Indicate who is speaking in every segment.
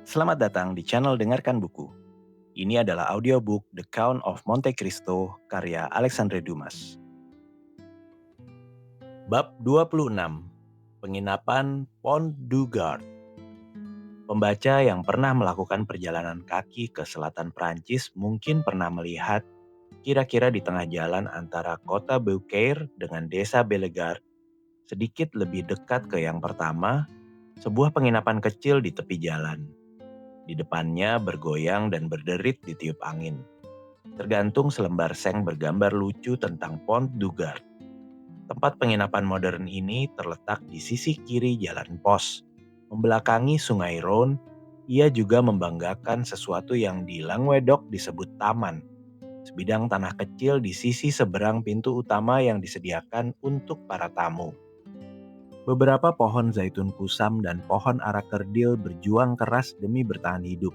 Speaker 1: Selamat datang di channel Dengarkan Buku. Ini adalah audiobook The Count of Monte Cristo karya Alexandre Dumas. Bab 26. Penginapan Pont du Gard. Pembaca yang pernah melakukan perjalanan kaki ke selatan Prancis mungkin pernah melihat kira-kira di tengah jalan antara kota Beaucaire dengan desa Bellegarde, sedikit lebih dekat ke yang pertama, sebuah penginapan kecil di tepi jalan. Di depannya bergoyang dan berderit ditiup angin. Tergantung selembar seng bergambar lucu tentang Pont du Gard. Tempat penginapan modern ini terletak di sisi kiri jalan pos. Membelakangi sungai Rhône, ia juga membanggakan sesuatu yang di Languedoc disebut taman. Sebidang tanah kecil di sisi seberang pintu utama yang disediakan untuk para tamu. Beberapa pohon zaitun kusam dan pohon ara kerdil berjuang keras demi bertahan hidup.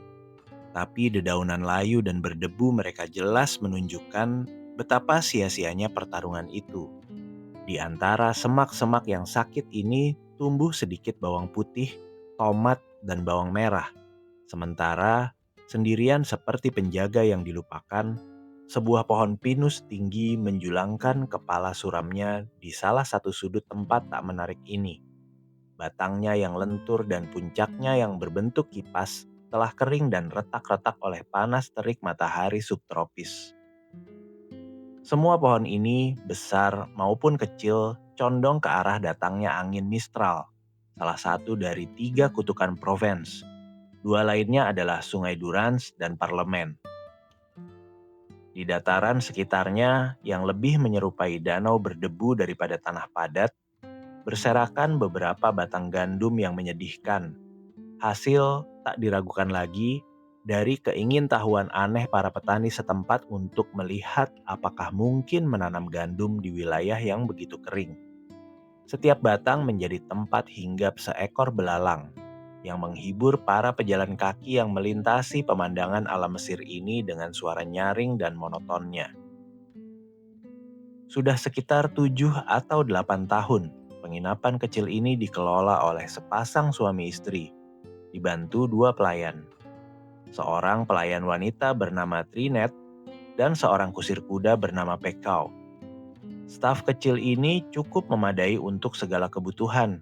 Speaker 1: Tapi dedaunan layu dan berdebu mereka jelas menunjukkan betapa sia-sianya pertarungan itu. Di antara semak-semak yang sakit ini tumbuh sedikit bawang putih, tomat, dan bawang merah. Sementara sendirian seperti penjaga yang dilupakan, sebuah pohon pinus tinggi menjulangkan kepala suramnya di salah satu sudut tempat tak menarik ini. Batangnya yang lentur dan puncaknya yang berbentuk kipas telah kering dan retak-retak oleh panas terik matahari subtropis. Semua pohon ini, besar maupun kecil, condong ke arah datangnya angin Mistral, salah satu dari 3 kutukan Provence. 2 lainnya adalah Sungai Durance dan Parlemen. Di dataran sekitarnya yang lebih menyerupai danau berdebu daripada tanah padat, berserakan beberapa batang gandum yang menyedihkan. Hasil tak diragukan lagi dari keingintahuan aneh para petani setempat untuk melihat apakah mungkin menanam gandum di wilayah yang begitu kering. Setiap batang menjadi tempat hinggap seekor belalang yang menghibur para pejalan kaki yang melintasi pemandangan alam Mesir ini dengan suara nyaring dan monotonnya. Sudah sekitar 7 atau 8 tahun, penginapan kecil ini dikelola oleh sepasang suami istri, dibantu 2 pelayan. Seorang pelayan wanita bernama Trinette dan seorang kusir kuda bernama Pekau. Staf kecil ini cukup memadai untuk segala kebutuhan,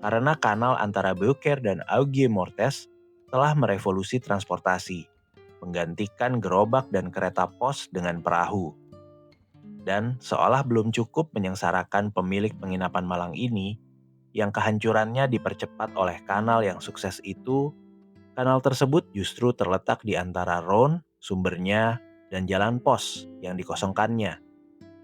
Speaker 1: karena kanal antara Beaucaire dan Aigues-Mortes telah merevolusi transportasi, menggantikan gerobak dan kereta pos dengan perahu. Dan seolah belum cukup menyengsarakan pemilik penginapan malang ini, yang kehancurannya dipercepat oleh kanal yang sukses itu. Kanal tersebut justru terletak di antara Rhône, sumbernya, dan jalan pos yang dikosongkannya.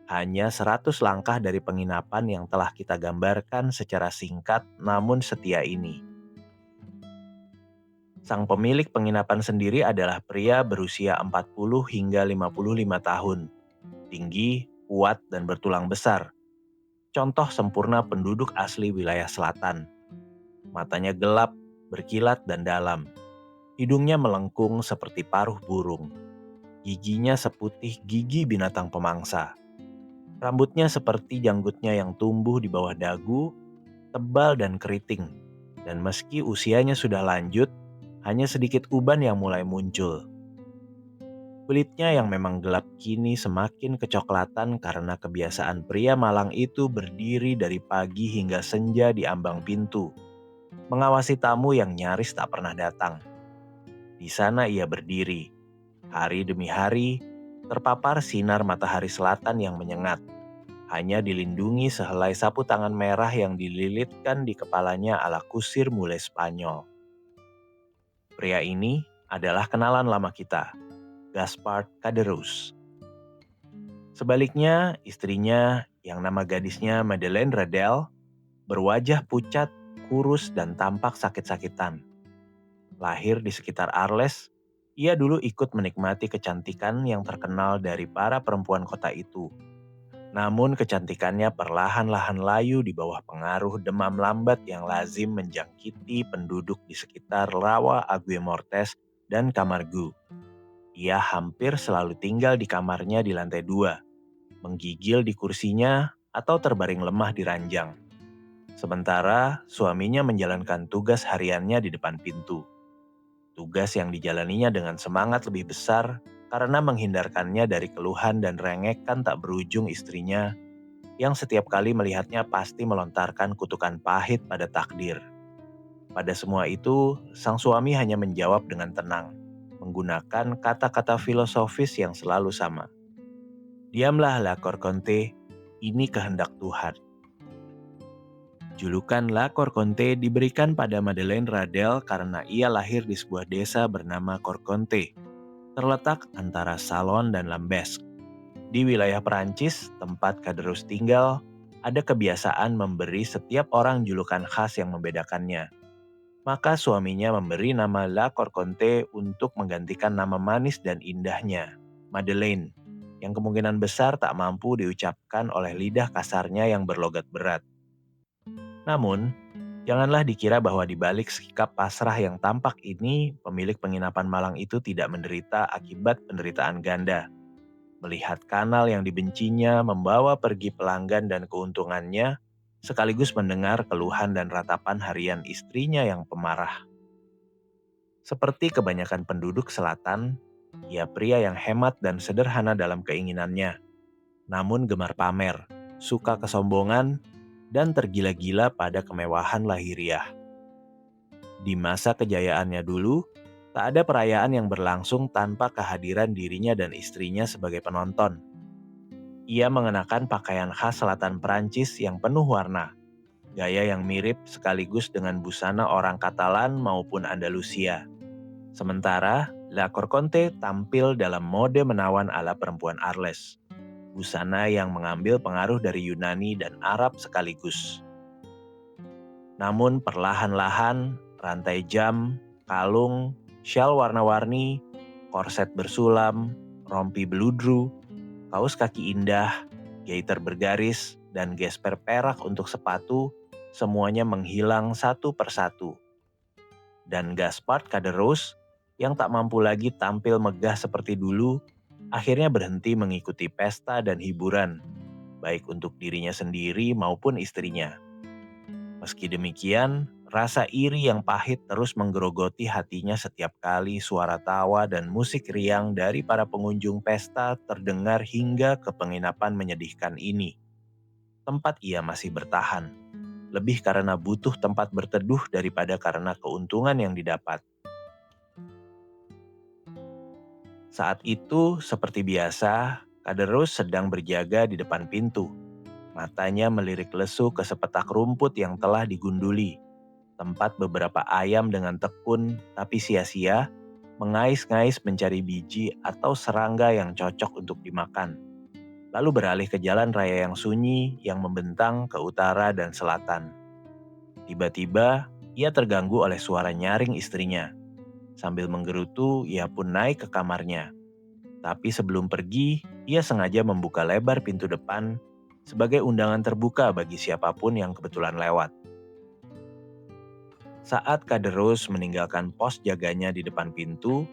Speaker 1: Hanya 100 langkah dari penginapan yang telah kita gambarkan secara singkat namun setia ini. Sang pemilik penginapan sendiri adalah pria berusia 40 hingga 55 tahun. Tinggi, kuat, dan bertulang besar. Contoh sempurna penduduk asli wilayah selatan. Matanya gelap, berkilat, dan dalam. Hidungnya melengkung seperti paruh burung. Giginya seputih gigi binatang pemangsa. Rambutnya seperti janggutnya yang tumbuh di bawah dagu, tebal dan keriting. Dan meski usianya sudah lanjut, hanya sedikit uban yang mulai muncul. Kulitnya yang memang gelap kini semakin kecoklatan karena kebiasaan pria malang itu berdiri dari pagi hingga senja di ambang pintu, mengawasi tamu yang nyaris tak pernah datang. Di sana ia berdiri, hari demi hari, terpapar sinar matahari selatan yang menyengat. Hanya dilindungi sehelai sapu tangan merah yang dililitkan di kepalanya ala kusir mule Spanyol. Pria ini adalah kenalan lama kita, Gaspard Caderousse. Sebaliknya, istrinya yang nama gadisnya Madeleine Redel berwajah pucat, kurus, dan tampak sakit-sakitan. Lahir di sekitar Arles, ia dulu ikut menikmati kecantikan yang terkenal dari para perempuan kota itu. Namun kecantikannya perlahan-lahan layu di bawah pengaruh demam lambat yang lazim menjangkiti penduduk di sekitar rawa Aigues-Mortes dan Camargue. Ia hampir selalu tinggal di kamarnya di lantai 2, menggigil di kursinya atau terbaring lemah di ranjang. Sementara suaminya menjalankan tugas hariannya di depan pintu. Tugas yang dijalaninya dengan semangat lebih besar karena menghindarkannya dari keluhan dan rengekan tak berujung istrinya yang setiap kali melihatnya pasti melontarkan kutukan pahit pada takdir. Pada semua itu, sang suami hanya menjawab dengan tenang, menggunakan kata-kata filosofis yang selalu sama. Diamlah La Corconte, ini kehendak Tuhan. Julukan La Corconte diberikan pada Madeleine Radel karena ia lahir di sebuah desa bernama Corconte, terletak antara Salon dan Lambesc. Di wilayah Perancis, tempat Caderousse tinggal, ada kebiasaan memberi setiap orang julukan khas yang membedakannya. Maka suaminya memberi nama La Corconte untuk menggantikan nama manis dan indahnya, Madeleine, yang kemungkinan besar tak mampu diucapkan oleh lidah kasarnya yang berlogat berat. Namun, janganlah dikira bahwa di balik sikap pasrah yang tampak ini, pemilik penginapan malang itu tidak menderita akibat penderitaan ganda. Melihat kanal yang dibencinya membawa pergi pelanggan dan keuntungannya, sekaligus mendengar keluhan dan ratapan harian istrinya yang pemarah. Seperti kebanyakan penduduk selatan, ia pria yang hemat dan sederhana dalam keinginannya, namun gemar pamer, suka kesombongan, dan tergila-gila pada kemewahan lahiriah. Di masa kejayaannya dulu, tak ada perayaan yang berlangsung tanpa kehadiran dirinya dan istrinya sebagai penonton. Ia mengenakan pakaian khas selatan Perancis yang penuh warna, gaya yang mirip sekaligus dengan busana orang Katalan maupun Andalusia. Sementara, La Corconte tampil dalam mode menawan ala perempuan Arles, busana yang mengambil pengaruh dari Yunani dan Arab sekaligus. Namun perlahan-lahan, rantai jam, kalung, syal warna-warni, korset bersulam, rompi beludru, kaos kaki indah, gaiter bergaris, dan gesper perak untuk sepatu, semuanya menghilang satu persatu. Dan Gaspard Caderousse, yang tak mampu lagi tampil megah seperti dulu, akhirnya berhenti mengikuti pesta dan hiburan, baik untuk dirinya sendiri maupun istrinya. Meski demikian, rasa iri yang pahit terus menggerogoti hatinya setiap kali suara tawa dan musik riang dari para pengunjung pesta terdengar hingga ke penginapan menyedihkan ini. Tempat ia masih bertahan, lebih karena butuh tempat berteduh daripada karena keuntungan yang didapat. Saat itu, seperti biasa, Caderousse sedang berjaga di depan pintu. Matanya melirik lesu ke sepetak rumput yang telah digunduli. Tempat beberapa ayam dengan tekun tapi sia-sia mengais-ngais mencari biji atau serangga yang cocok untuk dimakan. Lalu beralih ke jalan raya yang sunyi yang membentang ke utara dan selatan. Tiba-tiba, ia terganggu oleh suara nyaring istrinya. Sambil menggerutu, ia pun naik ke kamarnya. Tapi sebelum pergi, ia sengaja membuka lebar pintu depan sebagai undangan terbuka bagi siapapun yang kebetulan lewat. Saat Caderousse meninggalkan pos jaganya di depan pintu,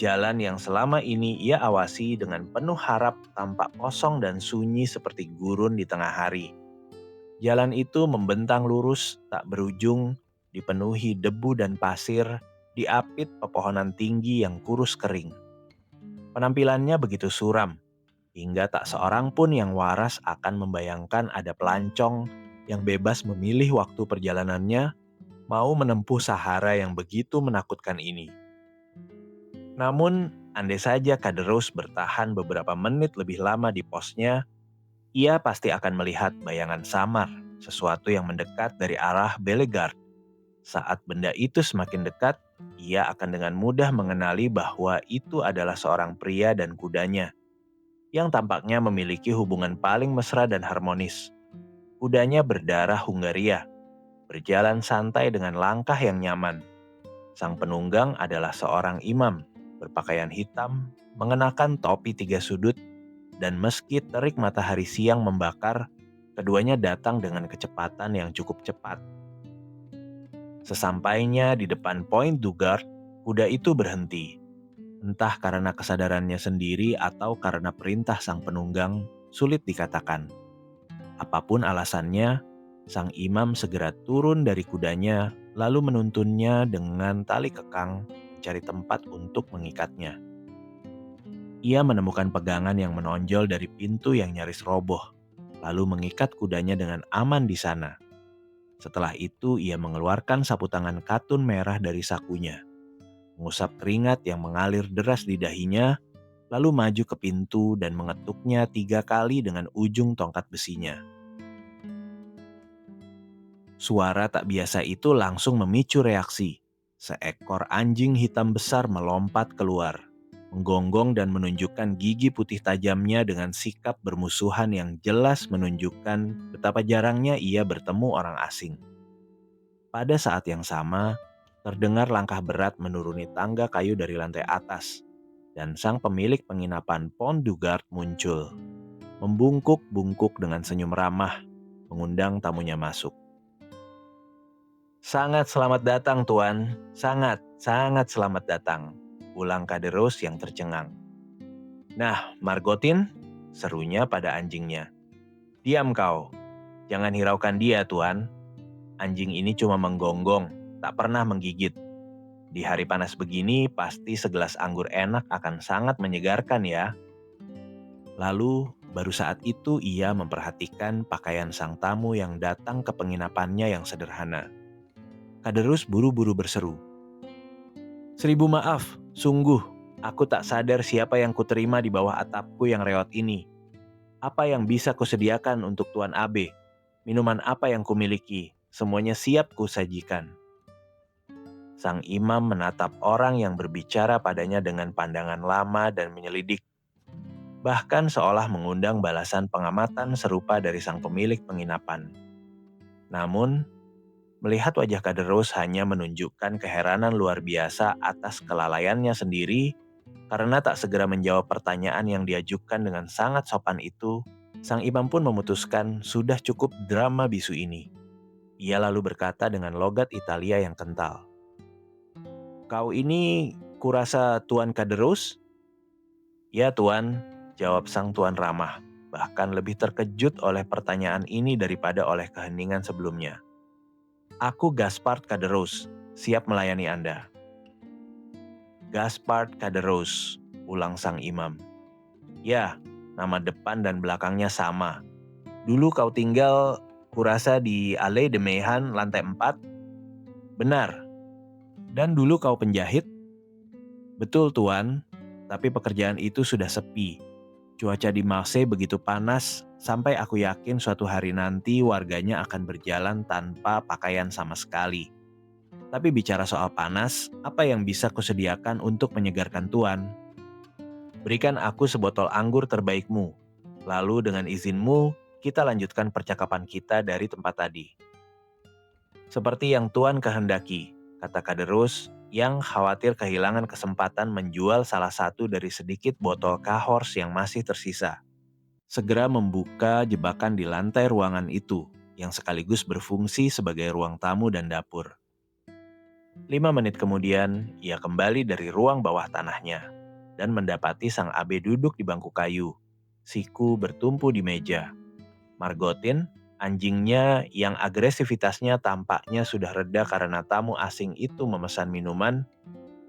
Speaker 1: jalan yang selama ini ia awasi dengan penuh harap tampak kosong dan sunyi seperti gurun di tengah hari. Jalan itu membentang lurus, tak berujung, dipenuhi debu dan pasir, diapit pepohonan tinggi yang kurus kering. Penampilannya begitu suram, hingga tak seorang pun yang waras akan membayangkan ada pelancong yang bebas memilih waktu perjalanannya mau menempuh Sahara yang begitu menakutkan ini. Namun, andai saja Caderousse bertahan beberapa menit lebih lama di posnya, ia pasti akan melihat bayangan samar, sesuatu yang mendekat dari arah Bellegarde. Saat benda itu semakin dekat, ia akan dengan mudah mengenali bahwa itu adalah seorang pria dan kudanya, yang tampaknya memiliki hubungan paling mesra dan harmonis. Kudanya berdarah Hungaria, berjalan santai dengan langkah yang nyaman. Sang penunggang adalah seorang imam, berpakaian hitam, mengenakan topi 3 sudut, dan meski terik matahari siang membakar, keduanya datang dengan kecepatan yang cukup cepat. Sesampainya di depan Point du Gard, kuda itu berhenti. Entah karena kesadarannya sendiri atau karena perintah sang penunggang, sulit dikatakan. Apapun alasannya, sang imam segera turun dari kudanya lalu menuntunnya dengan tali kekang mencari tempat untuk mengikatnya. Ia menemukan pegangan yang menonjol dari pintu yang nyaris roboh, lalu mengikat kudanya dengan aman di sana. Setelah itu ia mengeluarkan sapu tangan katun merah dari sakunya, mengusap keringat yang mengalir deras di dahinya, lalu maju ke pintu dan mengetuknya 3 kali dengan ujung tongkat besinya. Suara tak biasa itu langsung memicu reaksi. Seekor anjing hitam besar melompat keluar, menggonggong dan menunjukkan gigi putih tajamnya dengan sikap bermusuhan yang jelas menunjukkan betapa jarangnya ia bertemu orang asing. Pada saat yang sama, terdengar langkah berat menuruni tangga kayu dari lantai atas, dan sang pemilik penginapan Pont du Gard muncul, membungkuk-bungkuk dengan senyum ramah, mengundang tamunya masuk. "Sangat selamat datang, Tuan. Sangat, sangat selamat datang," ulang Kaderos yang tercengang. "Nah, Margotin," serunya pada anjingnya. "Diam kau. Jangan hiraukan dia, Tuan. Anjing ini cuma menggonggong, tak pernah menggigit. Di hari panas begini, pasti segelas anggur enak akan sangat menyegarkan ya." Lalu, baru saat itu ia memperhatikan pakaian sang tamu yang datang ke penginapannya yang sederhana. Kaderus buru-buru berseru, "1000 maaf, sungguh, aku tak sadar siapa yang kuterima di bawah atapku yang rewat ini. Apa yang bisa kusediakan untuk Tuan Abe? Minuman apa yang kumiliki? Semuanya siap kusajikan." Sang imam menatap orang yang berbicara padanya dengan pandangan lama dan menyelidik, bahkan seolah mengundang balasan pengamatan serupa dari sang pemilik penginapan. Namun, melihat wajah Kaderus hanya menunjukkan keheranan luar biasa atas kelalaiannya sendiri karena tak segera menjawab pertanyaan yang diajukan dengan sangat sopan itu, sang imam pun memutuskan sudah cukup drama bisu ini. Ia lalu berkata dengan logat Italia yang kental, "Kau ini kurasa Tuan Kaderus?" "Ya Tuan," jawab sang tuan ramah, bahkan lebih terkejut oleh pertanyaan ini daripada oleh keheningan sebelumnya. "Aku Gaspard Kaderus, siap melayani Anda." "Gaspard Kaderus," ulang sang imam. "Ya, nama depan dan belakangnya sama. Dulu kau tinggal, kurasa di Allée de Meilhan lantai 4? "Benar." "Dan dulu kau penjahit?" "Betul Tuan, tapi pekerjaan itu sudah sepi. Cuaca di Marseille begitu panas, sampai aku yakin suatu hari nanti warganya akan berjalan tanpa pakaian sama sekali. Tapi bicara soal panas, apa yang bisa kusediakan untuk menyegarkan Tuan? Berikan aku sebotol anggur terbaikmu. Lalu dengan izinmu, kita lanjutkan percakapan kita dari tempat tadi." "Seperti yang Tuan kehendaki," kata Kaderus yang khawatir kehilangan kesempatan menjual salah satu dari sedikit botol Cahors yang masih tersisa. Segera membuka jebakan di lantai ruangan itu, yang sekaligus berfungsi sebagai ruang tamu dan dapur. 5 menit kemudian, ia kembali dari ruang bawah tanahnya dan mendapati sang abe duduk di bangku kayu, siku bertumpu di meja. Margotin, anjingnya yang agresivitasnya tampaknya sudah reda karena tamu asing itu memesan minuman,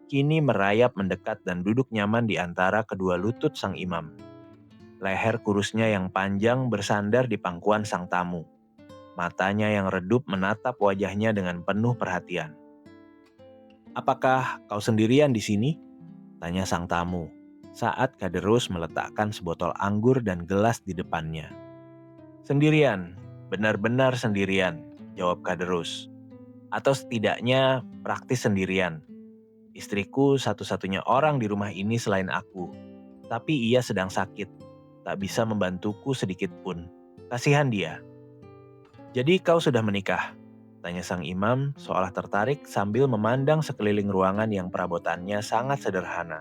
Speaker 1: kini merayap mendekat dan duduk nyaman di antara kedua lutut sang imam. Leher kurusnya yang panjang bersandar di pangkuan sang tamu. Matanya yang redup menatap wajahnya dengan penuh perhatian. "Apakah kau sendirian di sini?" tanya sang tamu, saat Kaderus meletakkan sebotol anggur dan gelas di depannya. "Sendirian, benar-benar sendirian," jawab Kaderus. "Atau setidaknya praktis sendirian. Istriku satu-satunya orang di rumah ini selain aku, tapi ia sedang sakit, tak bisa membantuku sedikit pun. Kasihan dia." "Jadi kau sudah menikah?" tanya sang imam seolah tertarik sambil memandang sekeliling ruangan yang perabotannya sangat sederhana.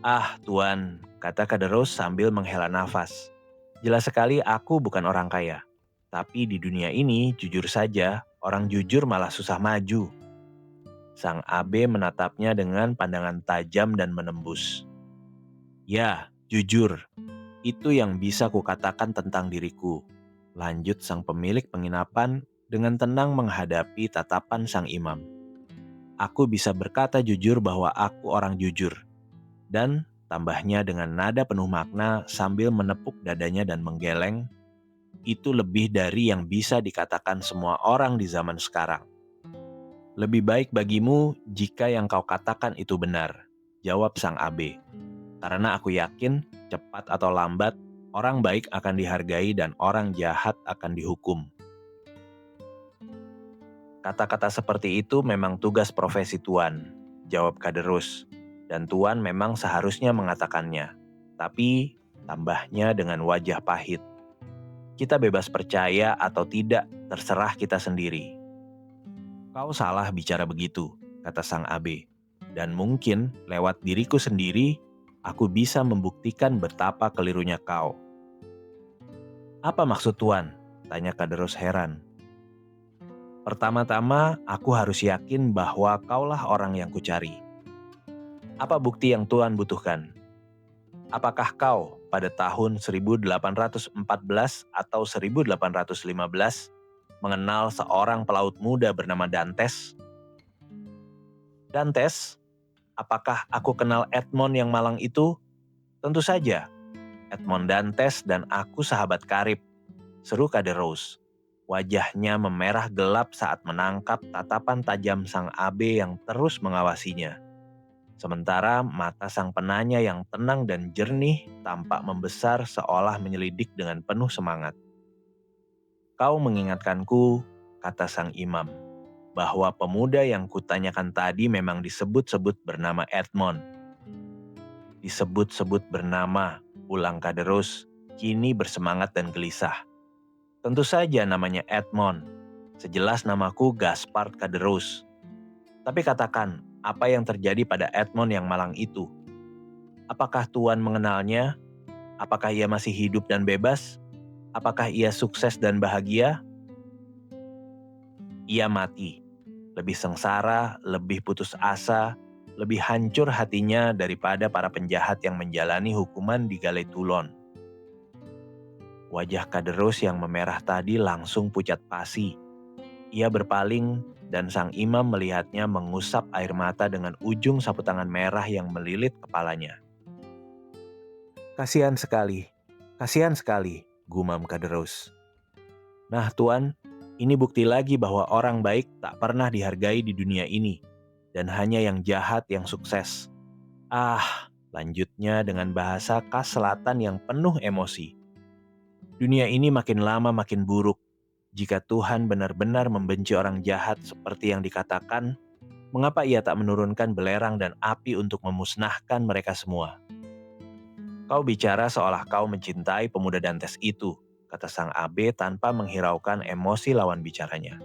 Speaker 1: "Ah, Tuan," kata Kaderus sambil menghela nafas. "Jelas sekali aku bukan orang kaya. Tapi di dunia ini, jujur saja, orang jujur malah susah maju." Sang abe menatapnya dengan pandangan tajam dan menembus. "Ya, jujur. Itu yang bisa kukatakan tentang diriku," lanjut sang pemilik penginapan dengan tenang menghadapi tatapan sang imam. aku bisa berkata jujur bahwa aku orang jujur. Dan tambahnya dengan nada penuh makna sambil menepuk dadanya dan menggeleng, itu lebih dari yang bisa dikatakan semua orang di zaman sekarang. Lebih baik bagimu jika yang kau katakan itu benar, jawab sang abe. Karena aku yakin, cepat atau lambat, orang baik akan dihargai dan orang jahat akan dihukum. Kata-kata seperti itu memang tugas profesi Tuan, jawab Kaderus. Dan Tuan memang seharusnya mengatakannya. Tapi, tambahnya dengan wajah pahit. Kita bebas percaya atau tidak, terserah kita sendiri. Kau salah bicara begitu, kata sang abe. Dan mungkin lewat diriku sendiri, aku bisa membuktikan betapa kelirunya kau. Apa maksud Tuan? Tanya Kaderus heran. Pertama-tama, aku harus yakin bahwa kaulah orang yang kucari. Apa bukti yang Tuan butuhkan? Apakah kau pada tahun 1814 atau 1815 mengenal seorang pelaut muda bernama Dantes? Dantes? Apakah aku kenal Edmond yang malang itu? Tentu saja. Edmond Dantes dan aku sahabat karib, seru Kaderus. Wajahnya memerah gelap saat menangkap tatapan tajam sang abe yang terus mengawasinya. Sementara mata sang penanya yang tenang dan jernih tampak membesar seolah menyelidik dengan penuh semangat. Kau mengingatkanku, kata sang imam, bahwa pemuda yang kutanyakan tadi memang disebut-sebut bernama Edmond. Disebut-sebut bernama, ulang Kaderus, kini bersemangat dan gelisah. Tentu saja namanya Edmond, sejelas namaku Gaspard Kaderus. Tapi katakan, apa yang terjadi pada Edmond yang malang itu? Apakah Tuan mengenalnya? Apakah ia masih hidup dan bebas? Apakah ia sukses dan bahagia? Ia mati, lebih sengsara, lebih putus asa, lebih hancur hatinya daripada para penjahat yang menjalani hukuman di Galei Toulon. Wajah Kaderus yang memerah tadi langsung pucat pasi. Ia berpaling dan sang imam melihatnya mengusap air mata dengan ujung sapu tangan merah yang melilit kepalanya. Kasihan sekali, gumam Kaderus. Nah Tuan, ini bukti lagi bahwa orang baik tak pernah dihargai di dunia ini, dan hanya yang jahat yang sukses. Lanjutnya dengan bahasa khas selatan yang penuh emosi. Dunia ini makin lama makin buruk. Jika Tuhan benar-benar membenci orang jahat seperti yang dikatakan, mengapa ia tak menurunkan belerang dan api untuk memusnahkan mereka semua? Kau bicara seolah kau mencintai pemuda Dantes itu, kata sang abe tanpa menghiraukan emosi lawan bicaranya.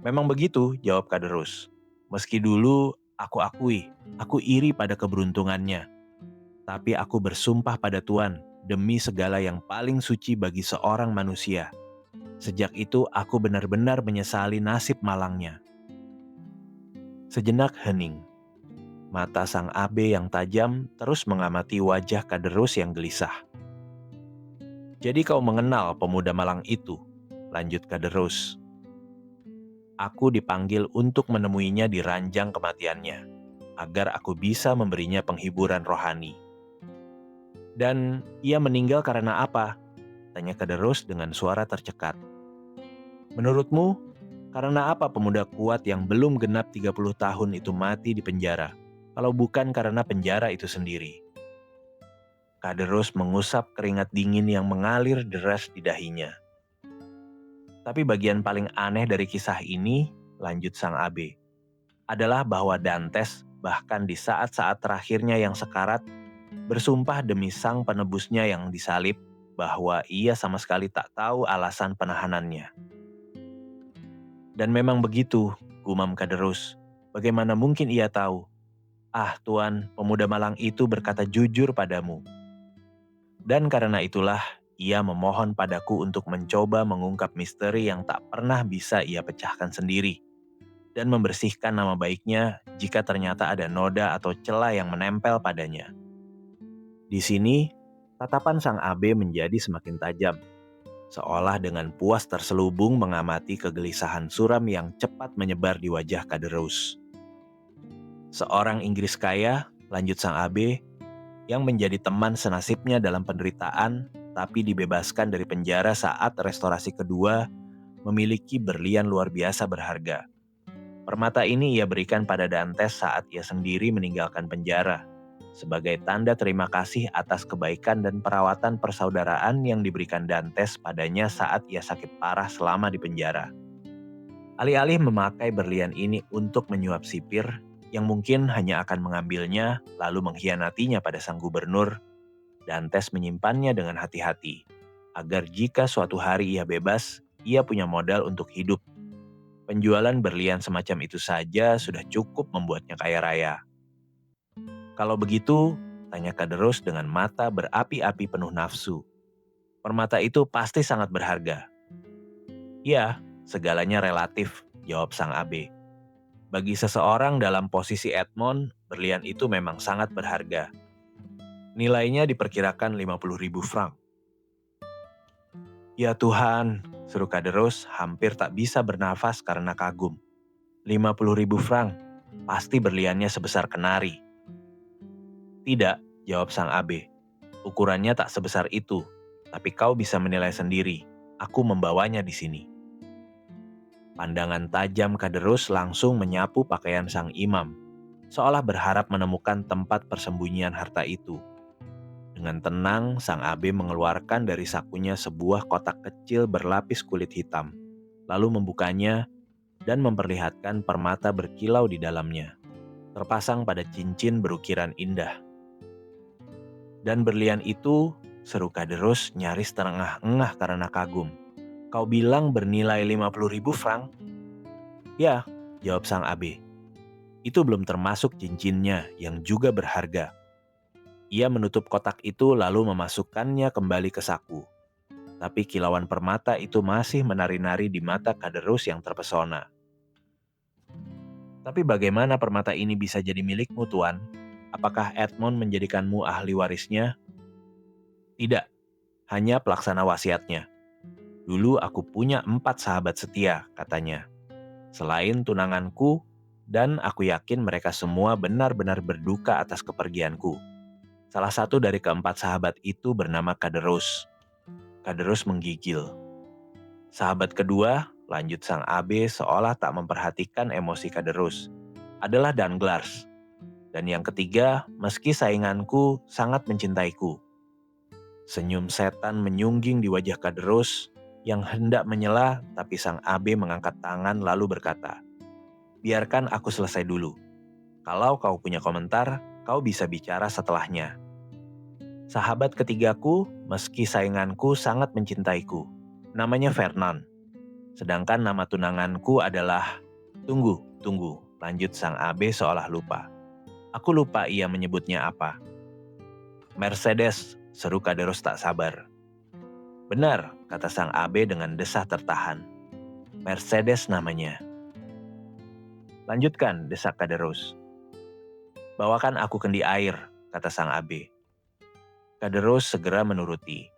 Speaker 1: Memang begitu, jawab Kaderus. Meski dulu aku akui, aku iri pada keberuntungannya. Tapi aku bersumpah pada Tuhan, demi segala yang paling suci bagi seorang manusia. Sejak itu aku benar-benar menyesali nasib malangnya. Sejenak hening. Mata sang abe yang tajam terus mengamati wajah Kaderus yang gelisah. Jadi kau mengenal pemuda malang itu, lanjut Kaderus. Aku dipanggil untuk menemuinya di ranjang kematiannya, agar aku bisa memberinya penghiburan rohani. Dan ia meninggal karena apa? Tanya Kaderus dengan suara tercekat. Menurutmu, karena apa pemuda kuat yang belum genap 30 tahun itu mati di penjara, kalau bukan karena penjara itu sendiri? Kaderus mengusap keringat dingin yang mengalir deras di dahinya. Tapi bagian paling aneh dari kisah ini, lanjut sang abe, adalah bahwa Dantes bahkan di saat-saat terakhirnya yang sekarat, bersumpah demi sang penebusnya yang disalib bahwa ia sama sekali tak tahu alasan penahanannya. Dan memang begitu, gumam Kaderus. Bagaimana mungkin ia tahu? Tuan, pemuda malang itu berkata jujur padamu. Dan karena itulah, ia memohon padaku untuk mencoba mengungkap misteri yang tak pernah bisa ia pecahkan sendiri. Dan membersihkan nama baiknya jika ternyata ada noda atau celah yang menempel padanya. Di sini, tatapan sang abe menjadi semakin tajam. Seolah dengan puas terselubung mengamati kegelisahan suram yang cepat menyebar di wajah Kaderus. Seorang Inggris kaya, lanjut sang abe, yang menjadi teman senasibnya dalam penderitaan, tapi dibebaskan dari penjara saat restorasi kedua, memiliki berlian luar biasa berharga. Permata ini ia berikan pada Dantes saat ia sendiri meninggalkan penjara, sebagai tanda terima kasih atas kebaikan dan perawatan persaudaraan yang diberikan Dantes padanya saat ia sakit parah selama di penjara. Alih-alih memakai berlian ini untuk menyuap sipir, yang mungkin hanya akan mengambilnya lalu mengkhianatinya pada sang gubernur, Dantes menyimpannya dengan hati-hati, agar jika suatu hari ia bebas, ia punya modal untuk hidup. Penjualan berlian semacam itu saja sudah cukup membuatnya kaya raya. Kalau begitu, tanya Kaderus dengan mata berapi-api penuh nafsu. Permata itu pasti sangat berharga. Ya, segalanya relatif, jawab sang abe. Bagi seseorang dalam posisi Edmond, berlian itu memang sangat berharga. Nilainya diperkirakan 50.000 franc. Ya Tuhan, seru Kaderus hampir tak bisa bernafas karena kagum. 50.000 franc, pasti berliannya sebesar kenari. Tidak, jawab sang abe. Ukurannya tak sebesar itu, tapi kau bisa menilai sendiri. Aku membawanya di sini. Pandangan tajam Kaderus langsung menyapu pakaian sang imam, seolah berharap menemukan tempat persembunyian harta itu. Dengan tenang, sang abe mengeluarkan dari sakunya sebuah kotak kecil berlapis kulit hitam, lalu membukanya dan memperlihatkan permata berkilau di dalamnya, terpasang pada cincin berukiran indah. Dan berlian itu, seru Kaderus nyaris terengah-engah karena kagum. Kau bilang bernilai 50.000 franc? Ya, jawab sang abe. Itu belum termasuk cincinnya yang juga berharga. Ia menutup kotak itu lalu memasukkannya kembali ke saku. Tapi kilauan permata itu masih menari-nari di mata Kaderus yang terpesona. Tapi bagaimana permata ini bisa jadi milikmu, Tuan? Apakah Edmond menjadikanmu ahli warisnya? Tidak, hanya pelaksana wasiatnya. Dulu aku punya 4 sahabat setia, katanya. Selain tunanganku, dan aku yakin mereka semua benar-benar berduka atas kepergianku. Salah satu dari keempat sahabat itu bernama Kaderus. Kaderus menggigil. Sahabat kedua, lanjut sang abe seolah tak memperhatikan emosi Kaderus, adalah Danglars. Dan yang ketiga, meski sainganku sangat mencintaiku. Senyum setan menyungging di wajah Kaderus yang hendak menyela, tapi sang abe mengangkat tangan lalu berkata, biarkan aku selesai dulu. Kalau kau punya komentar, kau bisa bicara setelahnya. Sahabat ketigaku, meski sainganku sangat mencintaiku. Namanya Fernand. Sedangkan nama tunanganku adalah... Tunggu, lanjut sang abe seolah lupa. Aku lupa ia menyebutnya apa. Mercedes, seru Kaderus tak sabar. Benar, kata sang abe dengan desah tertahan. Mercedes namanya. Lanjutkan, desak Kaderus. Bawakan aku kendi air, kata sang abe. Kaderus segera menuruti.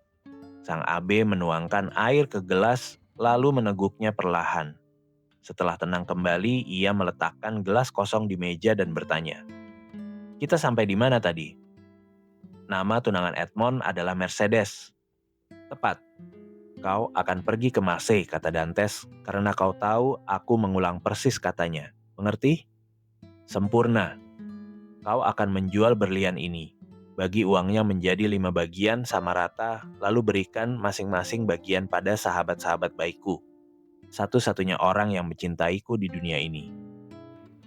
Speaker 1: Sang abe menuangkan air ke gelas lalu meneguknya perlahan. Setelah tenang kembali, ia meletakkan gelas kosong di meja dan bertanya. Kita sampai di mana tadi? Nama tunangan Edmond adalah Mercedes. Tepat. Kau akan pergi ke Marseille, kata Dantes, karena kau tahu aku mengulang persis katanya. Mengerti? Sempurna. Kau akan menjual berlian ini. Bagi uangnya menjadi 5 bagian sama rata, lalu berikan masing-masing bagian pada sahabat-sahabat baikku. Satu-satunya orang yang mencintaiku di dunia ini.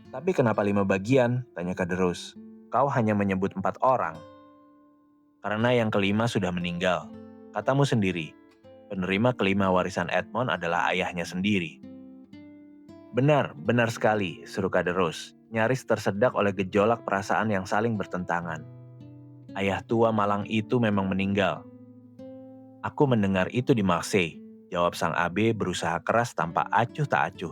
Speaker 1: Tapi kenapa 5 bagian? Tanya Kaderus. Kau hanya menyebut 4 orang. Karena yang kelima sudah meninggal. Katamu sendiri, penerima kelima warisan Edmond adalah ayahnya sendiri. Benar sekali, seru Kaderus, nyaris tersedak oleh gejolak perasaan yang saling bertentangan. Ayah tua malang itu memang meninggal. Aku mendengar itu di Marseille, jawab sang abe berusaha keras tanpa acuh tak acuh.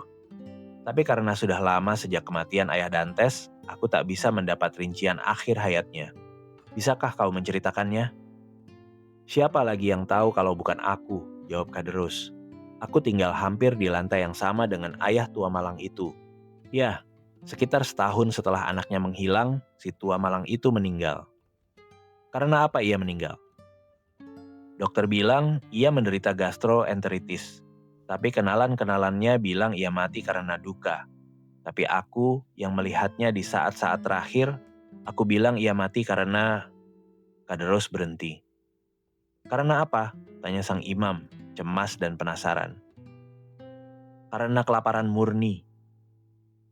Speaker 1: Tapi karena sudah lama sejak kematian ayah Dantes, aku tak bisa mendapat rincian akhir hayatnya. Bisakah kau menceritakannya? Siapa lagi yang tahu kalau bukan aku, jawab Kaderus. Aku tinggal hampir di lantai yang sama dengan ayah tua malang itu. Ya, Sekitar setahun setelah anaknya menghilang, si tua malang itu meninggal. Karena apa ia meninggal? Dokter bilang ia menderita gastroenteritis. Tapi kenalan-kenalannya bilang ia mati karena duka. Tapi aku yang melihatnya di saat-saat terakhir, aku bilang ia mati karena Kaderos berhenti. Karena apa? Tanya sang imam, cemas dan penasaran. Karena kelaparan murni.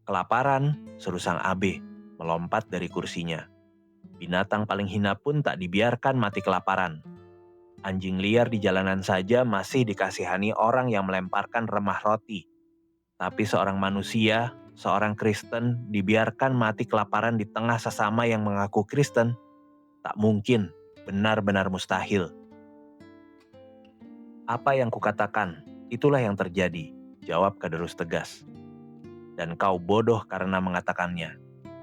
Speaker 1: Kelaparan, seru sang abe, melompat dari kursinya. Binatang paling hina pun tak dibiarkan mati kelaparan. Anjing liar di jalanan saja masih dikasihani orang yang melemparkan remah roti. Tapi seorang manusia, seorang Kristen, dibiarkan mati kelaparan di tengah sesama yang mengaku Kristen. Tak mungkin, benar-benar mustahil. Apa yang kukatakan, itulah yang terjadi, jawab Kaderus tegas. Dan kau bodoh karena mengatakannya.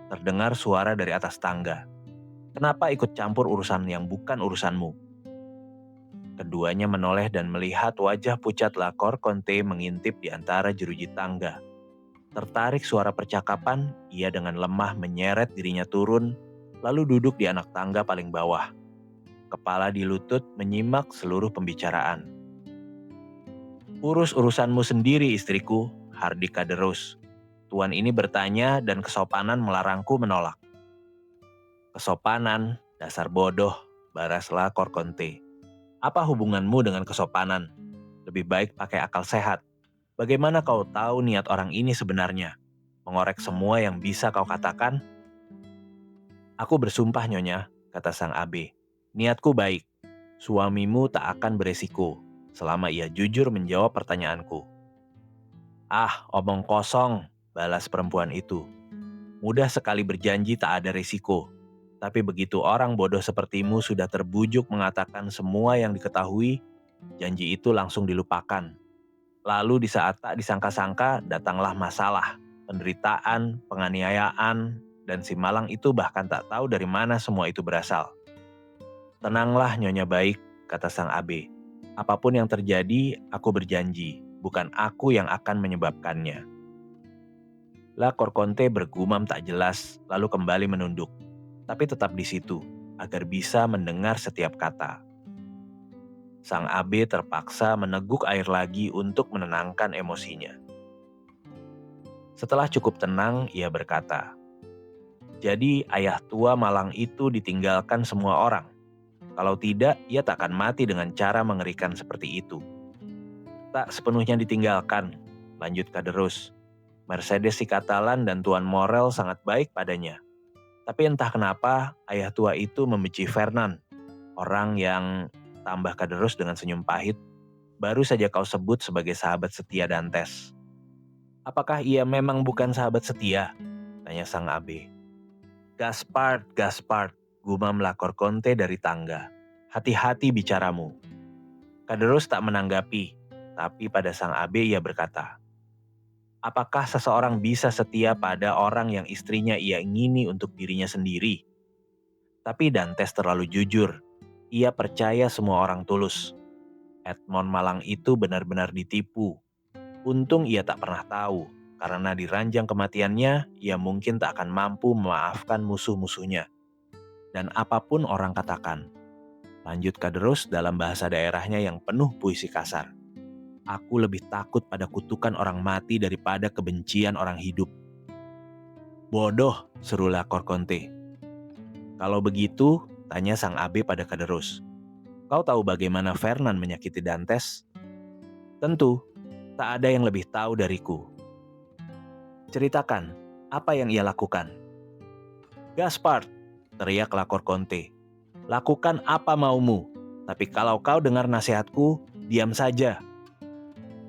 Speaker 1: Terdengar suara dari atas tangga. Kenapa ikut campur urusan yang bukan urusanmu? Keduanya menoleh dan melihat wajah pucat Lakor Konte mengintip di antara jeruji tangga. Tertarik suara percakapan, ia dengan lemah menyeret dirinya turun, lalu duduk di anak tangga paling bawah. Kepala di lutut menyimak seluruh pembicaraan. Urus urusanmu sendiri istriku, hardik Kaderus. Tuan ini bertanya dan kesopanan melarangku menolak. Kesopanan, dasar bodoh, baras Lakor Konte. Apa hubunganmu dengan kesopanan? Lebih baik pakai akal sehat. Bagaimana kau tahu niat orang ini sebenarnya? Mengorek semua yang bisa kau katakan? Aku bersumpah nyonya, kata sang abe. Niatku baik. Suamimu tak akan beresiko selama ia jujur menjawab pertanyaanku. Ah, omong kosong, balas perempuan itu. Mudah sekali berjanji tak ada resiko. Tapi begitu orang bodoh sepertimu sudah terbujuk mengatakan semua yang diketahui, janji itu langsung dilupakan. Lalu di saat tak disangka-sangka datanglah masalah, penderitaan, penganiayaan, dan si malang itu bahkan tak tahu dari mana semua itu berasal. Tenanglah nyonya baik, kata sang abe. Apapun yang terjadi, aku berjanji, bukan aku yang akan menyebabkannya. Lakor Konte bergumam tak jelas, lalu kembali menunduk. Tapi tetap di situ, agar bisa mendengar setiap kata. Sang abe terpaksa meneguk air lagi untuk menenangkan emosinya. Setelah cukup tenang, ia berkata, jadi ayah tua malang itu ditinggalkan semua orang. Kalau tidak, ia tak akan mati dengan cara mengerikan seperti itu. Tak sepenuhnya ditinggalkan, lanjut Kaderus. Mercedes si Katalan dan Tuan Morel sangat baik padanya. Tapi entah kenapa ayah tua itu membenci Fernand, orang yang, tambah Kaderus dengan senyum pahit, baru saja kau sebut sebagai sahabat setia Dantes. Apakah ia memang bukan sahabat setia? Tanya sang abe. Gaspard, gumam Lakor Konte dari tangga. Hati-hati bicaramu. Kaderus tak menanggapi, tapi pada sang abe ia berkata, apakah seseorang bisa setia pada orang yang istrinya ia ingini untuk dirinya sendiri? Tapi Dantes terlalu jujur. Ia percaya semua orang tulus. Edmond Malang itu benar-benar ditipu. Untung ia tak pernah tahu, karena di ranjang kematiannya, ia mungkin tak akan mampu memaafkan musuh-musuhnya. Dan apapun orang katakan, lanjut Kaderus dalam bahasa daerahnya yang penuh puisi kasar. Aku lebih takut pada kutukan orang mati daripada kebencian orang hidup. Bodoh, seru Lakor Konte. Kalau begitu, tanya sang abe pada Kaderus. Kau tahu bagaimana Fernand menyakiti Dantes? Tentu, tak ada yang lebih tahu dariku. Ceritakan, apa yang ia lakukan? Gaspard, teriak Lakor Konte. Lakukan apa maumu, tapi kalau kau dengar nasihatku, diam saja.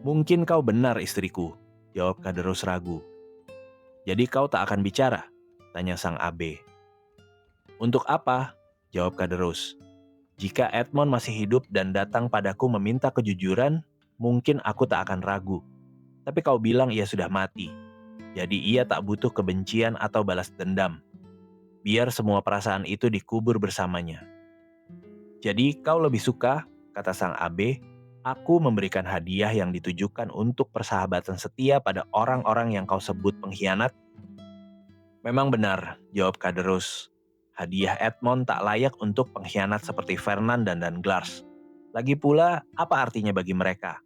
Speaker 1: Mungkin kau benar istriku, jawab Kaderus ragu. Jadi kau tak akan bicara? Tanya sang abe. Untuk apa? Jawab Kaderus. Jika Edmond masih hidup dan datang padaku meminta kejujuran, mungkin aku tak akan ragu. Tapi kau bilang ia sudah mati. Jadi ia tak butuh kebencian atau balas dendam. Biar semua perasaan itu dikubur bersamanya. Jadi kau lebih suka, kata sang abe, aku memberikan hadiah yang ditujukan untuk persahabatan setia pada orang-orang yang kau sebut pengkhianat? Memang benar, jawab Kaderus. Hadiah Edmond tak layak untuk pengkhianat seperti Fernand dan Danglars. Lagi pula, apa artinya bagi mereka?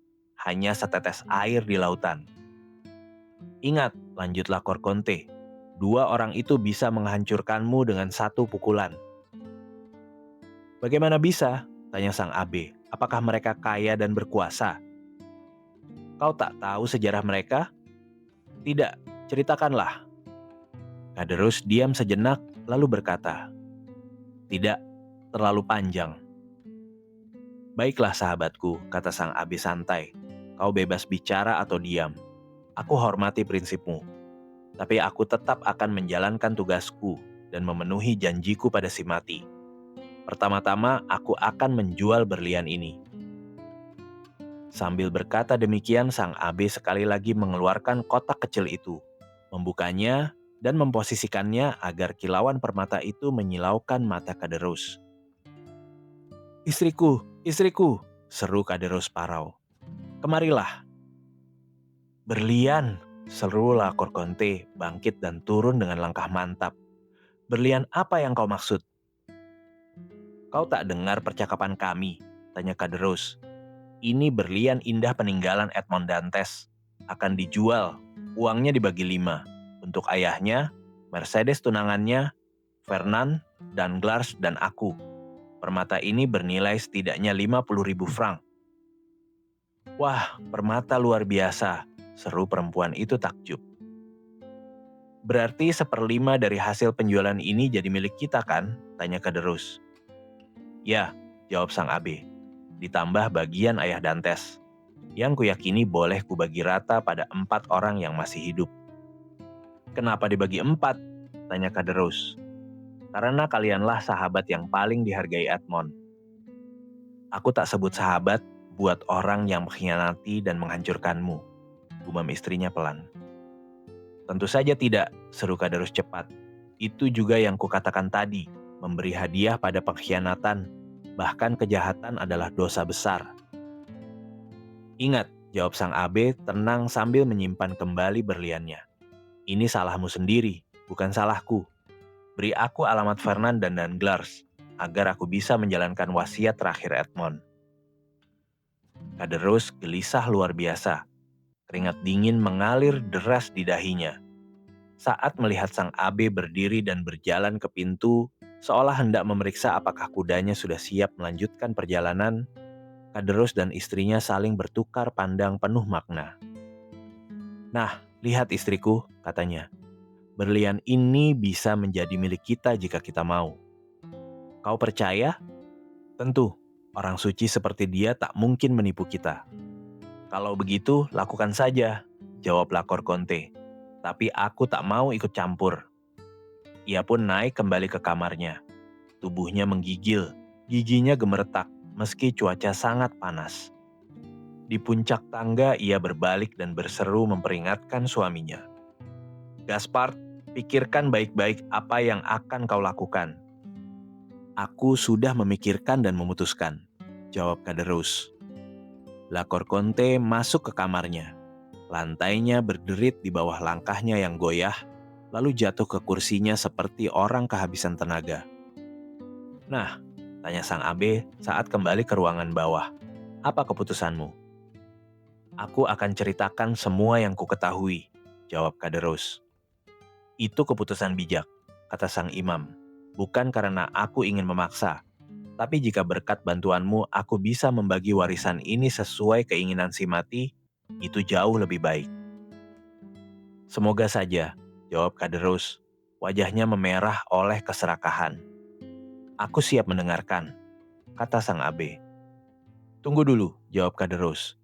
Speaker 1: Hanya setetes air di lautan. Ingat, lanjutlah Korkonte, dua orang itu bisa menghancurkanmu dengan satu pukulan. Bagaimana bisa? Tanya sang abe. Apakah mereka kaya dan berkuasa? Kau tak tahu sejarah mereka? Tidak, ceritakanlah. Kaderus diam sejenak lalu berkata, tidak, terlalu panjang. Baiklah sahabatku, kata sang abe santai. Kau bebas bicara atau diam. Aku hormati prinsipmu. Tapi aku tetap akan menjalankan tugasku dan memenuhi janjiku pada si mati. Pertama-tama, aku akan menjual berlian ini. Sambil berkata demikian, sang abe sekali lagi mengeluarkan kotak kecil itu, membukanya dan memposisikannya agar kilauan permata itu menyilaukan mata Kaderus. Istriku, istriku, seru Kaderus parau. Kemarilah. Berlian, seru La Korkonte bangkit dan turun dengan langkah mantap. Berlian apa yang kau maksud? Kau tak dengar percakapan kami, tanya Kaderus. Ini berlian indah peninggalan Edmond Dantes. Akan dijual, uangnya dibagi 5. Untuk ayahnya, Mercedes tunangannya, Fernand, Danglars, dan aku. Permata ini bernilai setidaknya 50.000 franc. Wah, permata luar biasa, seru perempuan itu takjub. Berarti 1/5 dari hasil penjualan ini jadi milik kita kan? Tanya Kaderus. Ya, jawab sang abe. Ditambah bagian ayah Dantes, yang kuyakini boleh kubagi rata pada 4 orang yang masih hidup. Kenapa dibagi 4? Tanya Kaderus. Karena kalianlah sahabat yang paling dihargai Edmond. Aku tak sebut sahabat buat orang yang mengkhianati dan menghancurkanmu, gumam istrinya pelan. Tentu saja tidak, seru Kaderus cepat. Itu juga yang kukatakan tadi, memberi hadiah pada pengkhianatan, bahkan kejahatan adalah dosa besar. Ingat, jawab sang abe tenang sambil menyimpan kembali berliannya. Ini salahmu sendiri, bukan salahku. Beri aku alamat Fernand dan Danglars, agar aku bisa menjalankan wasiat terakhir Edmond. Kaderus gelisah luar biasa. Keringat dingin mengalir deras di dahinya. Saat melihat sang abe berdiri dan berjalan ke pintu, seolah hendak memeriksa apakah kudanya sudah siap melanjutkan perjalanan, Kaderus dan istrinya saling bertukar pandang penuh makna. Nah, lihat istriku, katanya. Berlian ini bisa menjadi milik kita jika kita mau. Kau percaya? Tentu, orang suci seperti dia tak mungkin menipu kita. Kalau begitu, lakukan saja, jawab La Korkonte. Tapi aku tak mau ikut campur. Ia pun naik kembali ke kamarnya. Tubuhnya menggigil, giginya gemeretak meski cuaca sangat panas. Di puncak tangga ia berbalik dan berseru memperingatkan suaminya. Gaspard, pikirkan baik-baik apa yang akan kau lakukan. Aku sudah memikirkan dan memutuskan, jawab Kaderus. La Korkonte masuk ke kamarnya. Lantainya berderit di bawah langkahnya yang goyah, lalu jatuh ke kursinya seperti orang kehabisan tenaga. Nah, tanya sang abe saat kembali ke ruangan bawah. Apa keputusanmu? Aku akan ceritakan semua yang kuketahui, jawab Kaderus. Itu keputusan bijak, kata sang imam. Bukan karena aku ingin memaksa, tapi jika berkat bantuanmu aku bisa membagi warisan ini sesuai keinginan si mati, itu jauh lebih baik. Semoga saja, jawab Kaderus. Wajahnya memerah oleh keserakahan. Aku siap mendengarkan, kata sang abe. Tunggu dulu, jawab Kaderus.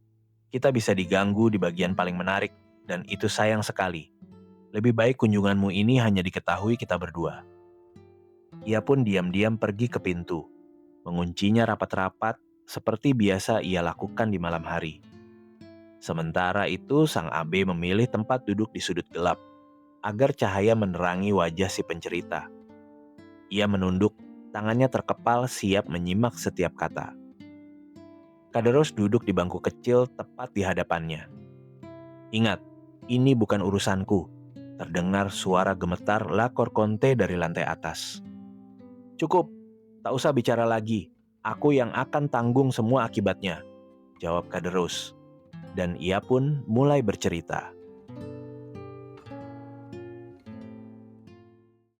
Speaker 1: Kita bisa diganggu di bagian paling menarik, dan itu sayang sekali. Lebih baik kunjunganmu ini hanya diketahui kita berdua. Ia pun diam-diam pergi ke pintu, menguncinya rapat-rapat seperti biasa ia lakukan di malam hari. Sementara itu sang abe memilih tempat duduk di sudut gelap, agar cahaya menerangi wajah si pencerita. Ia menunduk, tangannya terkepal siap menyimak setiap kata. Kaderus duduk di bangku kecil tepat di hadapannya. Ingat, ini bukan urusanku. Terdengar suara gemetar lakor konte dari lantai atas. "Cukup, tak usah bicara lagi. Aku yang akan tanggung semua akibatnya," jawab Kaderus. Dan ia pun mulai bercerita.